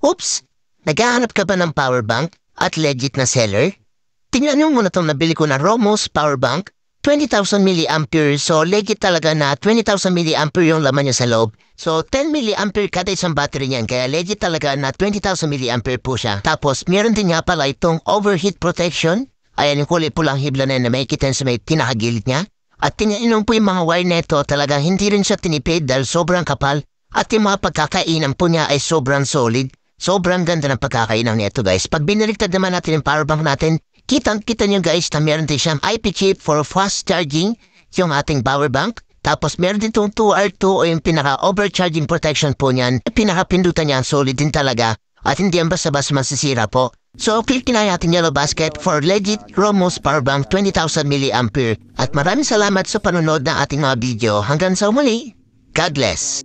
Oops! Naghahanap ka ba ng power bank at legit na seller? Tingnan nyo muna itong nabili ko na Romos power bank. 20,000 mAh, so legit talaga na 20,000 mAh yung laman niya sa loob. So 10 mAh kada isang battery niyan, kaya legit talaga na 20,000 mAh po siya. Tapos meron din nga pala itong overheat protection. Ayan yung kulay pulang hibla na may kita sa may pinakagilid niya. At tingnan po yung mga wire neto, talagang hindi rin siya tinipid dahil sobrang kapal. At yung mga pagkakainan po niya ay sobrang solid. Sobrang ganda ng pagkakainan nito guys. Pag binaliktad naman natin yung power bank natin, kitang-kita nyo guys na meron din siyang IP chip for fast charging yung ating power bank. Tapos meron din itong 2R2 o yung pinaka-overcharging protection po niyan. Pinaka-pindutan niya, solid din talaga. At hindi yan basta-basta masisira po. So, click na natin yellow basket for legit Romos power bank 20,000 mAh. At maraming salamat sa panonood ng ating mga video. Hanggang sa umuli. God bless.